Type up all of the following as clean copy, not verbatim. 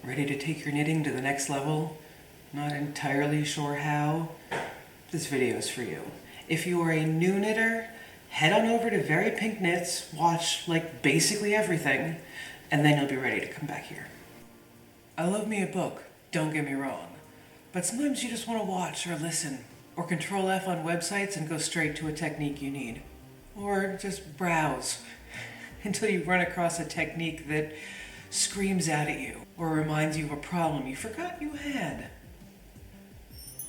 Ready to take your knitting to the next level? Not entirely sure how? This video is for you. If you are a new knitter, head on over to Very Pink Knits, watch like basically everything, and then you'll be ready to come back here. I love me a book, don't get me wrong, but sometimes you just want to watch or listen, or Control F on websites and go straight to a technique you need. Or just browse until you run across a technique that screams out at you or reminds you of a problem you forgot you had.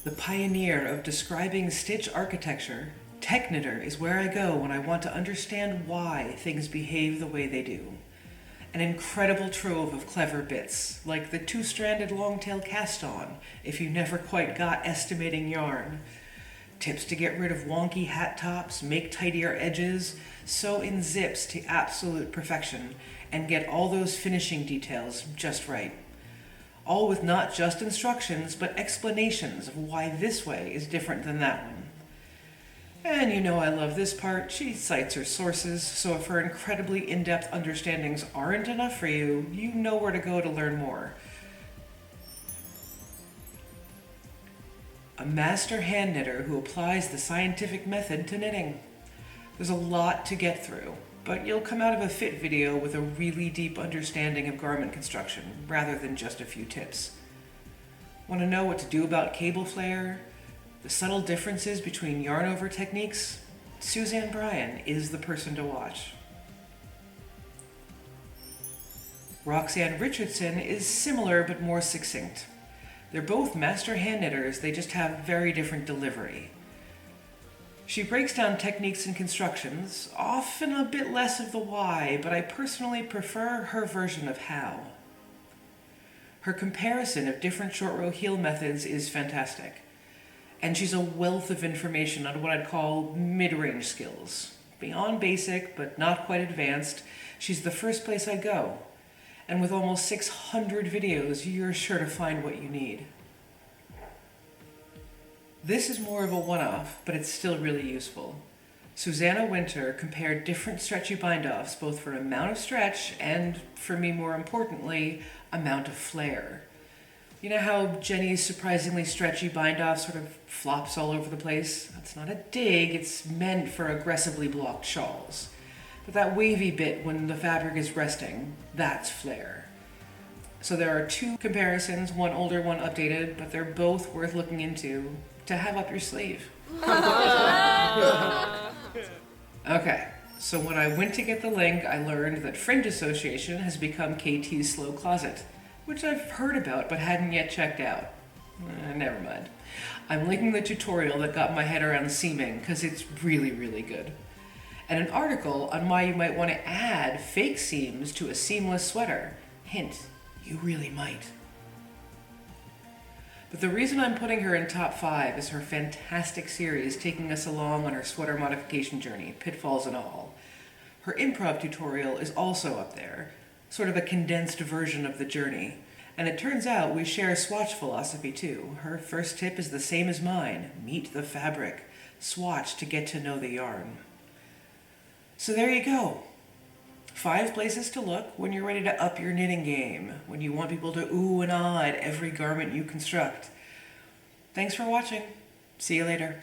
The pioneer of describing stitch architecture, Technor is where I go when I want to understand why things behave the way they do. An incredible trove of clever bits, like the two-stranded long-tail cast-on if you never quite got estimating yarn. Tips to get rid of wonky hat tops, make tidier edges, sew in zips to absolute perfection, and get all those finishing details just right. All with not just instructions, but explanations of why this way is different than that one. And you know I love this part. She cites her sources, so if her incredibly in-depth understandings aren't enough for you, you know where to go to learn more. A master hand knitter who applies the scientific method to knitting. There's a lot to get through, but you'll come out of a fit video with a really deep understanding of garment construction, rather than just a few tips. Want to know what to do about cable flare? The subtle differences between yarn over techniques? Suzanne Bryan is the person to watch. Roxanne Richardson is similar but more succinct. They're both master hand knitters, they just have very different delivery. She breaks down techniques and constructions, often a bit less of the why, but I personally prefer her version of how. Her comparison of different short row heel methods is fantastic, and she's a wealth of information on what I'd call mid-range skills. Beyond basic, but not quite advanced, she's the first place I go. And with almost 600 videos, you're sure to find what you need. This is more of a one-off, but it's still really useful. Susanna Winter compared different stretchy bind-offs, both for amount of stretch and, for me more importantly, amount of flare. You know how Jenny's surprisingly stretchy bind-off sort of flops all over the place? That's not a dig, it's meant for aggressively blocked shawls. But that wavy bit when the fabric is resting, that's flare. So there are two comparisons, one older, one updated, but they're both worth looking into to have up your sleeve. Okay, so when I went to get the link, I learned that Fringe Association has become KT's slow closet, which I've heard about but hadn't yet checked out. Never mind. I'm linking the tutorial that got my head around seaming because it's really, really good. And an article on why you might want to add fake seams to a seamless sweater. Hint, you really might. But the reason I'm putting her in top 5 is her fantastic series taking us along on her sweater modification journey, pitfalls and all. Her improv tutorial is also up there, sort of a condensed version of the journey. And it turns out we share swatch philosophy too. Her first tip is the same as mine: meet the fabric, swatch to get to know the yarn. So there you go. 5 places to look when you're ready to up your knitting game, when you want people to ooh and ah at every garment you construct. Thanks for watching. See you later.